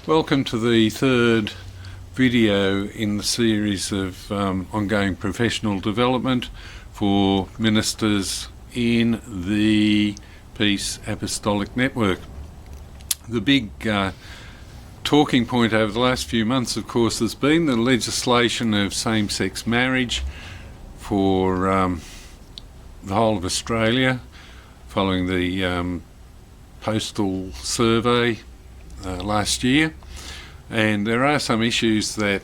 Welcome to the third video in the series of ongoing professional development for ministers in the Peace Apostolic Network. The big talking point over the last few months, of course, has been the legislation of same-sex marriage for the whole of Australia, following the postal survey last year. And there are some issues that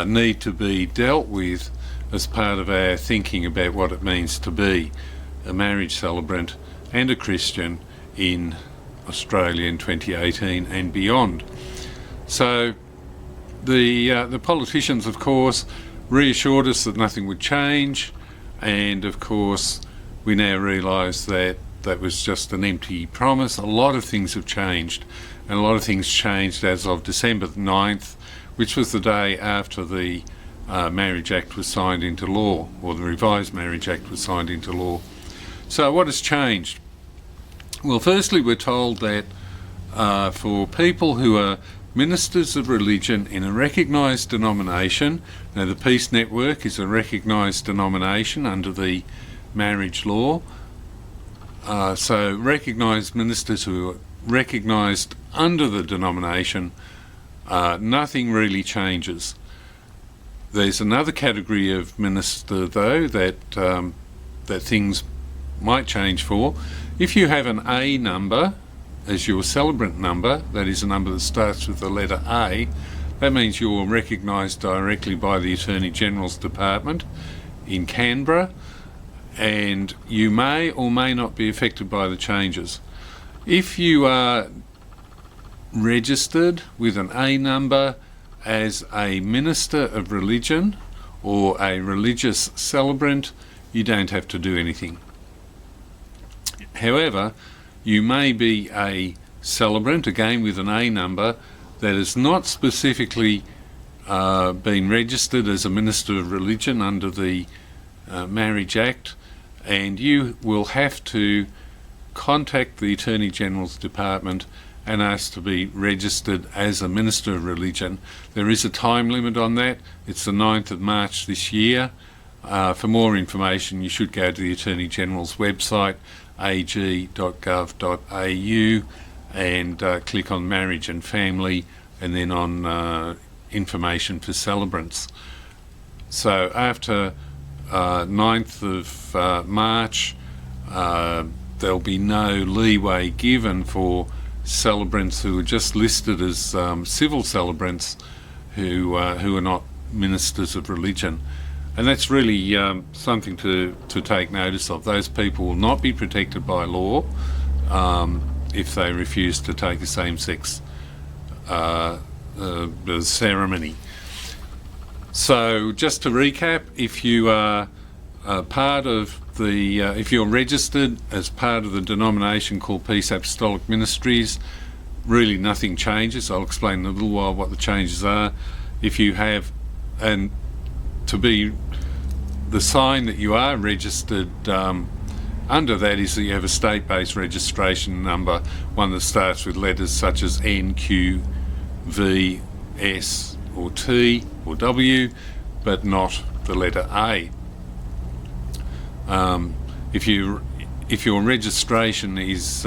need to be dealt with as part of our thinking about what it means to be a marriage celebrant and a Christian in Australia in 2018 and beyond. So the politicians, of course, reassured us that nothing would change, and of course we now realise that that was just an empty promise. A lot of things have changed, and a lot of things changed as of December 9th, which was the day after the Marriage Act was signed into law, or the revised Marriage Act was signed into law. So what has changed? Well, firstly, we're told that for people who are ministers of religion in a recognised denomination, now the Peace Network is a recognised denomination under the marriage law, so recognised ministers who are recognised under the denomination, nothing really changes. There's another category of minister, though, that things might change for. If you have an A number as your celebrant number, that is a number that starts with the letter A, that means you're recognised directly by the Attorney General's Department in Canberra, and you may or may not be affected by the changes. If you are registered with an A number as a minister of religion or a religious celebrant, you don't have to do anything. However, you may be a celebrant, again with an A number, that has not specifically been registered as a minister of religion under the Marriage Act, and you will have to contact the Attorney General's Department and ask to be registered as a minister of religion. There is a time limit on that. It's the 9th of March this year. For more information, you should go to the Attorney General's website, ag.gov.au, and click on Marriage and Family, and then on Information for Celebrants. So after 9th of March, there'll be no leeway given for celebrants who are just listed as civil celebrants who are not ministers of religion. And that's really something to take notice of. Those people will not be protected by law if they refuse to take a same-sex ceremony. So just to recap, if you are part of the, if you're registered as part of the denomination called Peace Apostolic Ministries, really nothing changes. I'll explain in a little while what the changes are. If you have, and to be the sign that you are registered under that is that you have a state-based registration number, one that starts with letters such as N, Q, V, S or T or W, but not the letter A. If your registration is,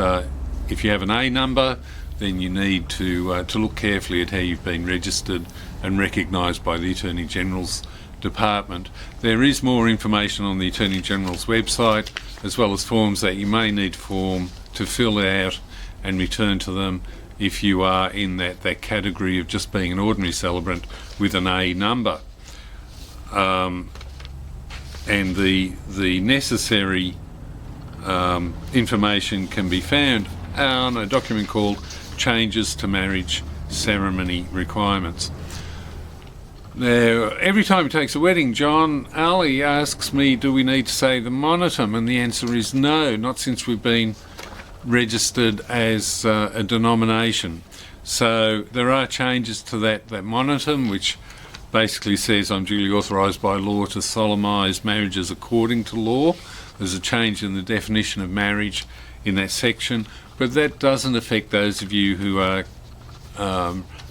if you have an A number, then you need to look carefully at how you've been registered and recognised by the Attorney General's Department. There is more information on the Attorney General's website, as well as forms that you may need to fill out and return to them if you are in that category of just being an ordinary celebrant with an A number. And the necessary information can be found on a document called Changes to Marriage Ceremony Requirements. Now, every time he takes a wedding, John Ali asks me, do we need to say the monotum? And the answer is no, not since we've been registered as a denomination. So there are changes to that monotum, which basically says I'm duly authorised by law to solemnise marriages according to law. There's a change in the definition of marriage in that section, but that doesn't affect those of you who are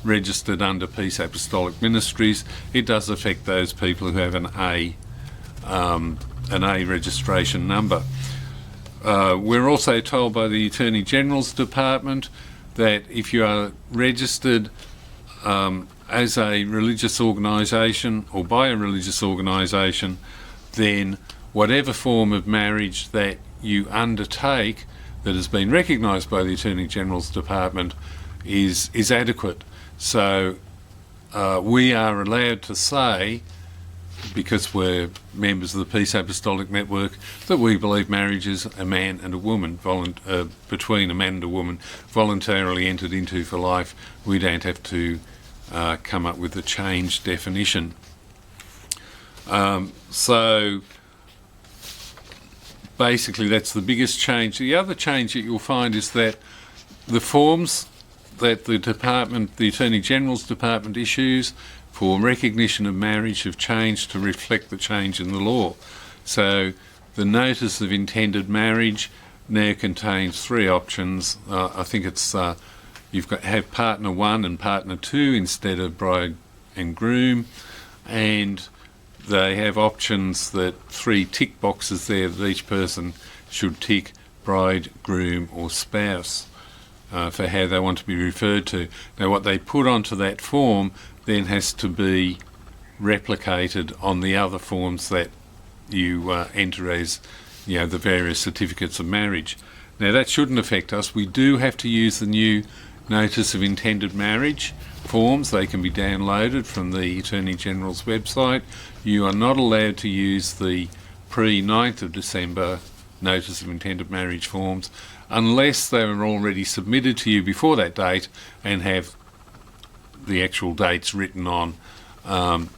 registered under Peace Apostolic Ministries, it does affect those people who have an A registration number. We're also told by the Attorney General's Department that if you are registered as a religious organisation or by a religious organisation, then whatever form of marriage that you undertake that has been recognised by the Attorney General's Department is adequate. So we are allowed to say, because we're members of the Peace Apostolic Network, that we believe marriage is a man and a woman, between a man and a woman, voluntarily entered into for life. We don't have to come up with a changed definition. So basically that's the biggest change. The other change that you'll find is that the forms that the Attorney General's Department issues for recognition of marriage have changed to reflect the change in the law. So the notice of intended marriage now contains three options. I think it's have partner 1 and partner 2 instead of bride and groom, and they have options that 3 tick boxes there that each person should tick: bride, groom or spouse, for how they want to be referred to. Now what they put onto that form then has to be replicated on the other forms that you enter as, the various certificates of marriage. Now that shouldn't affect us. We do have to use the new notice of intended marriage forms. They can be downloaded from the Attorney General's website. You are not allowed to use the pre-9th of December notice of intended marriage forms unless they were already submitted to you before that date and have the actual dates written on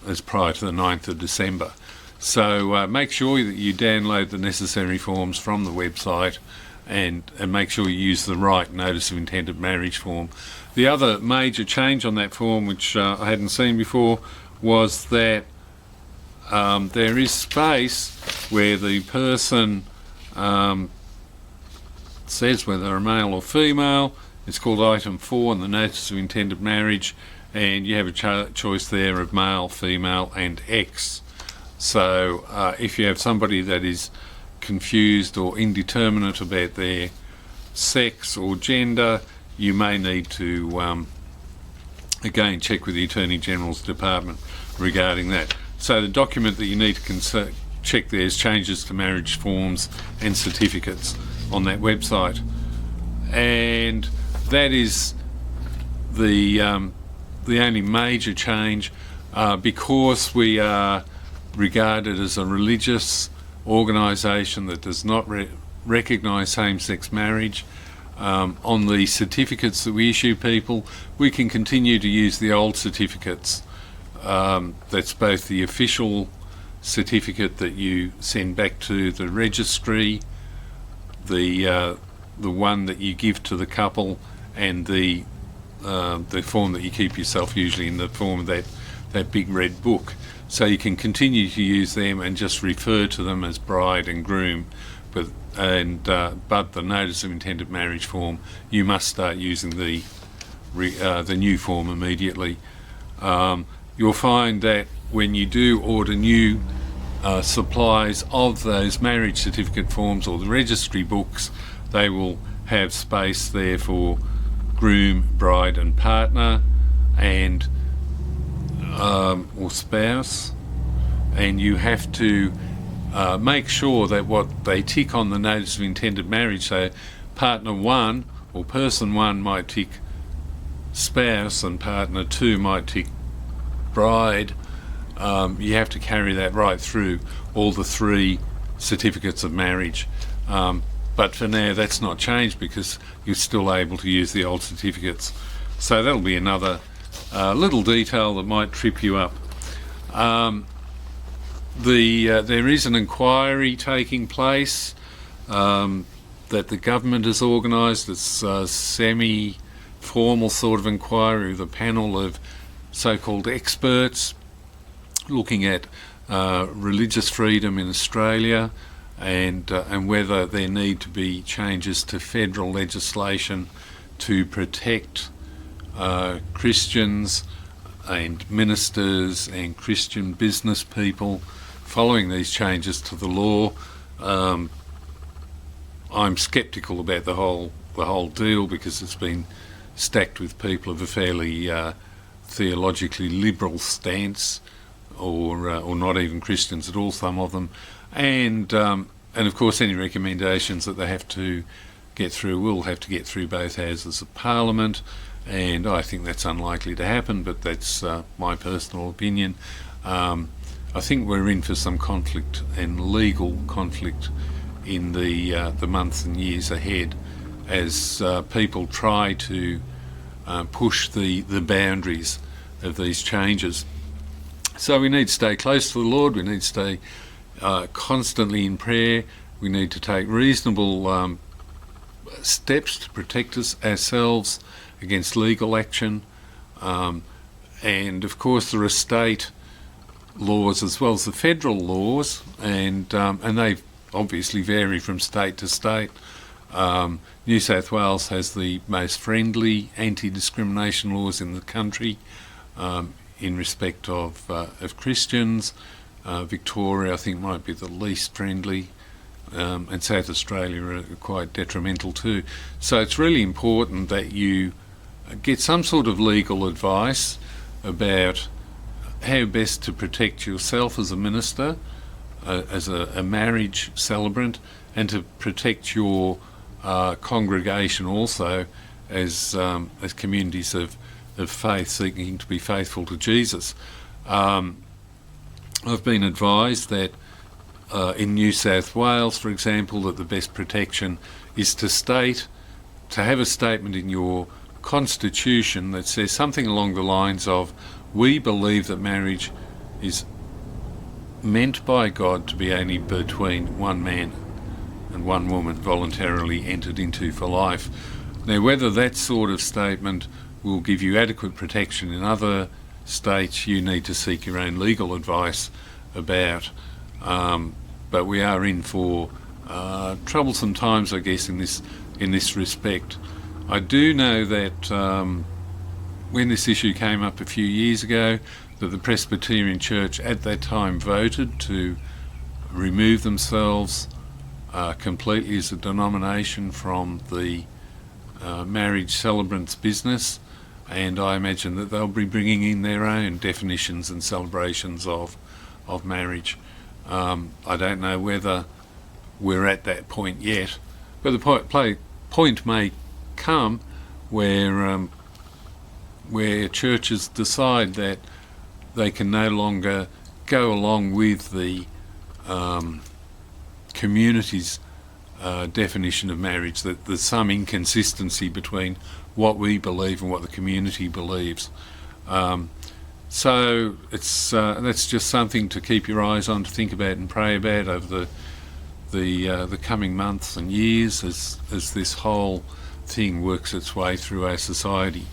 as prior to the 9th of December. So make sure that you download the necessary forms from the website and make sure you use the right notice of intended marriage form. The other major change on that form, which I hadn't seen before, was that there is space where the person says whether they're a male or female. It's called item 4 in the notice of intended marriage, and you have a choice there of male, female and X. So if you have somebody that is confused or indeterminate about their sex or gender, you may need to again check with the Attorney General's Department regarding that. So the document that you need to check there is changes to marriage forms and certificates on that website, and that is the only major change, because we are regarded as a religious organisation that does not recognise same-sex marriage. On the certificates that we issue people, we can continue to use the old certificates. That's both the official certificate that you send back to the registry, the one that you give to the couple, and the form that you keep yourself, usually in the form of that big red book. So you can continue to use them and just refer to them as bride and groom, but the notice of intended marriage form, you must start using the new form immediately. You'll find that when you do order new supplies of those marriage certificate forms or the registry books, they will have space there for groom, bride and partner, and or spouse, and you have to make sure that what they tick on the notice of intended marriage, so partner 1 or person 1 might tick spouse and partner 2 might tick bride, you have to carry that right through all the 3 certificates of marriage. But for now that's not changed because you're still able to use the old certificates. So that'll be another little detail that might trip you up. There is an inquiry taking place that the government has organised. It's a semi-formal sort of inquiry with a panel of so-called experts looking at religious freedom in Australia and whether there need to be changes to federal legislation to protect Christians and ministers and Christian business people following these changes to the law. I'm sceptical about the whole deal because it's been stacked with people of a fairly theologically liberal stance, or not even Christians at all, some of them, and of course any recommendations that they have to get through will have to get through both houses of Parliament, and I think that's unlikely to happen, but that's my personal opinion. I think we're in for some conflict, and legal conflict, in the months and years ahead as people try to push the boundaries of these changes. So we need to stay close to the Lord, we need to stay constantly in prayer, we need to take reasonable steps to protect ourselves against legal action, and of course there are state laws as well as the federal laws, and they obviously vary from state to state. New South Wales has the most friendly anti-discrimination laws in the country in respect of Christians. Victoria, I think, might be the least friendly, and South Australia are quite detrimental too. So it's really important that you get some sort of legal advice about how best to protect yourself as a minister, as a marriage celebrant, and to protect your congregation also as communities of faith seeking to be faithful to Jesus. I've been advised that in New South Wales, for example, that the best protection is to have a statement in your constitution that says something along the lines of, we believe that marriage is meant by God to be only between one man and one woman voluntarily entered into for life. Now, whether that sort of statement will give you adequate protection in other states, you need to seek your own legal advice about. But we are in for troublesome times, I guess, in this respect. I do know that when this issue came up a few years ago, that the Presbyterian Church at that time voted to remove themselves completely as a denomination from the marriage celebrants business, and I imagine that they'll be bringing in their own definitions and celebrations of marriage. I don't know whether we're at that point yet, but the point may come where churches decide that they can no longer go along with the community's definition of marriage, that there's some inconsistency between what we believe and what the community believes. So that's just something to keep your eyes on, to think about and pray about over the coming months and years as this whole thing works its way through our society.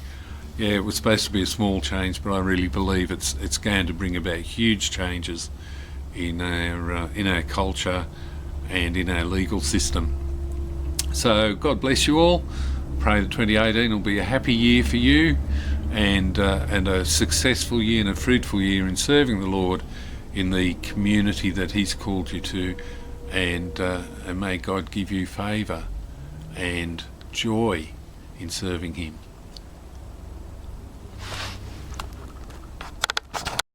Yeah, it was supposed to be a small change, but I really believe it's going to bring about huge changes in our culture and in our legal system. So God bless you all. Pray that 2018 will be a happy year for you, and a successful year and a fruitful year in serving the Lord in the community that He's called you to, and may God give you favour and joy in serving Him.